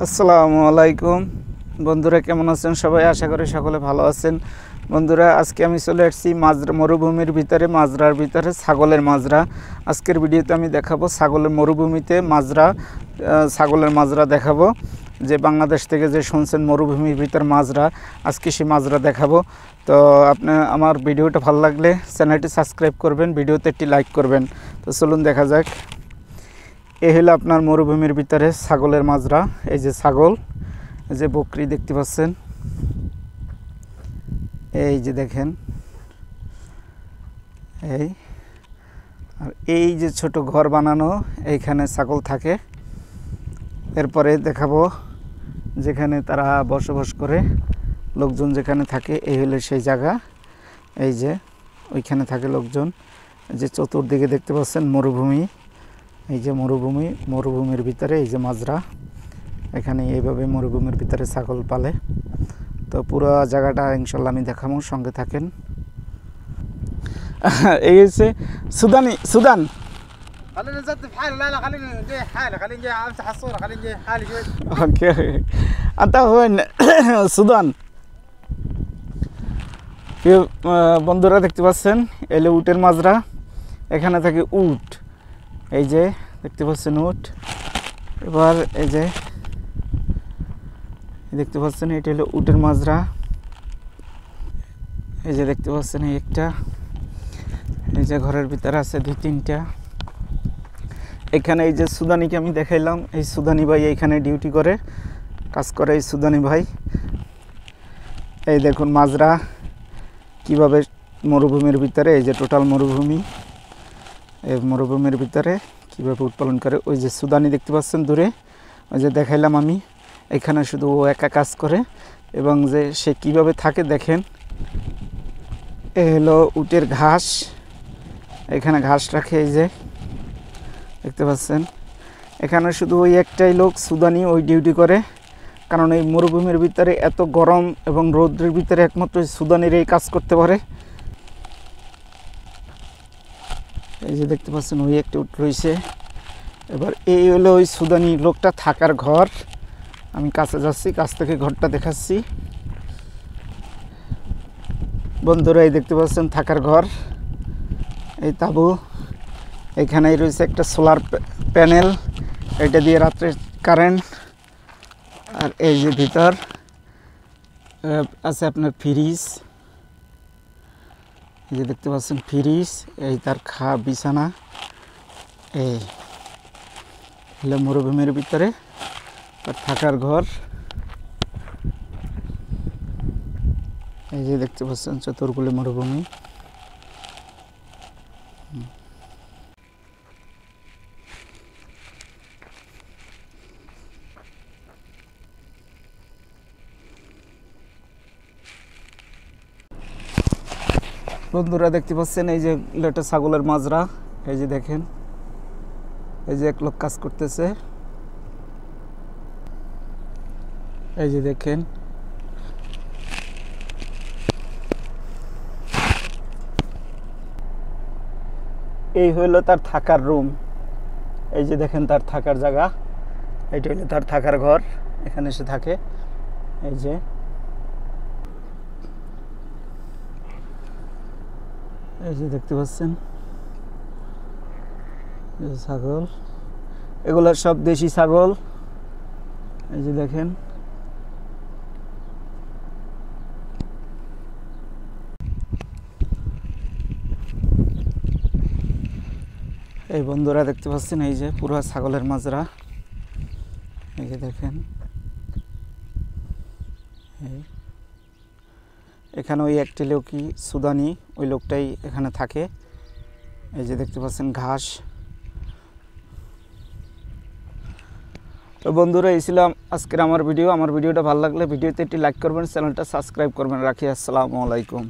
আসসালামু আলাইকুম বন্ধুরা, কেমন আছেন সবাই? আশা করি সকলে ভালো আছেন। বন্ধুরা, আজকে আমি চলে আসছি মরুভূমির ভিতরে, মাজরার ভিতরে ছাগলের মাজরা। আজকের ভিডিওতে আমি দেখাবো ছাগলের মরুভূমিতে মাজরা, ছাগলের মাজরা দেখাবো। যে বাংলাদেশ থেকে যে শুনছেন মরুভূমির ভিতর মাজরা, আজকে সেই মাজরা দেখাবো। তো আপনার আমার ভিডিওটা ভালো লাগলে চ্যানেলটি সাবস্ক্রাইব করবেন, ভিডিওতে একটি লাইক করবেন। তো চলুন দেখা যাক। এই হলো আপনার মরুভূমির ভিতরে ছাগলের মাজরা। এই যে ছাগল, এই যে বকরি দেখতে পাচ্ছেন, এই যে দেখেন, আর এই যে ছোট ঘর বানানো, এইখানে ছাগল থাকে। এরপরে দেখাবো যেখানে তারা বসবাস করে, লোকজন যেখানে থাকে, এই হলো সেই জায়গা। এই যে ওইখানে থাকে লোকজন। যে চতুর্দিকে দেখতে পাচ্ছেন মরুভূমি, এই যে মরুভূমির ভিতরে এই যে মাজরা। এখানে এইভাবে মরুভূমির ভিতরে ছাগল পালে। তো পুরো জায়গাটা ইনশাল্লাহ আমি দেখাবো, সঙ্গে থাকেন। এই হচ্ছে সুদান। সুদান বন্ধুরা দেখতে পাচ্ছেন, এলে উটের মাজরা। এখানে থাকে উট, এই যে দেখতে পাচ্ছেন উট। এবার এই যে দেখতে পাচ্ছেন, এটা হলো উটের মাজরা। এই যে দেখতে পাচ্ছেন এই একটা, এই যে ঘরের ভিতরে আছে দুই তিনটা। এখানে এই যে সুদানিকে আমি দেখাইলাম, এই সুদানি ভাই এইখানে ডিউটি করে, কাজ করে এই সুদানি ভাই। এই দেখুন মাজরা কিভাবে মরুভূমির ভিতরে, এই যে টোটাল মরুভূমি, এই মরুভূমির ভিতরে কীভাবে উৎপাদন করে। ওই যে সুদানি দেখতে পাচ্ছেন দূরে, ওই যে দেখাইলাম আমি। এখানে শুধু ও একা কাজ করে, এবং যে সে কিভাবে থাকে দেখেন। এ হলো উটের ঘাস, এখানে ঘাস রাখে, এই যে দেখতে পাচ্ছেন। এখানে শুধু ওই একটাই লোক সুদানি ওই ডিউটি করে, কারণ এই মরুভূমির ভিতরে এত গরম এবং রৌদ্রের ভিতরে একমাত্র সুদানির এই কাজ করতে পারে। এই যে দেখতে পাচ্ছেন ওই একটা উট রয়েছে। এবার এই হলো ওই সুদানি লোকটা থাকার ঘর। আমি কাছে যাচ্ছি, কাছ থেকে ঘরটা দেখাচ্ছি। বন্ধুরা, এই দেখতে পাচ্ছেন থাকার ঘর, এই তাঁবু। এখানেই রয়েছে একটা সোলার প্যানেল, এটা দিয়ে রাত্রে কারেন্ট। আর এই যে ভিতর আছে আপনার ফ্রিজ, এই যে দেখতে পাচ্ছেন ফ্রিজ, এই তার বিছানা। এই হলো মরুভূমির ভিতরে তার থাকার ঘর। এই যে দেখতে পাচ্ছেন চতুর্গুলি মরুভূমি। বন্ধুরা দেখতে পাচ্ছেন এই যে একটা ছাগলের মাজরা। এই যে দেখেন, এই যে এক লোক কাজ করতেছে, এই যে দেখেন। এই হইলো তার থাকার রুম, এই যে দেখেন তার থাকার জায়গা। এইটা হইলো তার থাকার ঘর, এখানে এসে থাকে। এই যে দেখতে পাচ্ছেন ছাগল, এগুলো সব দেশি ছাগল। এই যে দেখেন, এই বন্ধুরা দেখতে পাচ্ছেন এই যে পুরো ছাগলের মাজরা। এই যে দেখেন, এখানে ওই একটি লোকই সুদানি, ওই লোকটাই এখানে থাকে। এই যে দেখতে পাচ্ছেন ঘাস। তো বন্ধুরা, এই ছিল আজকের আমার ভিডিও। আমার ভিডিওটা ভালো লাগলে ভিডিওতে একটি লাইক করবেন, চ্যানেলটা সাবস্ক্রাইব করবেন। রাখি, আসসালামু আলাইকুম।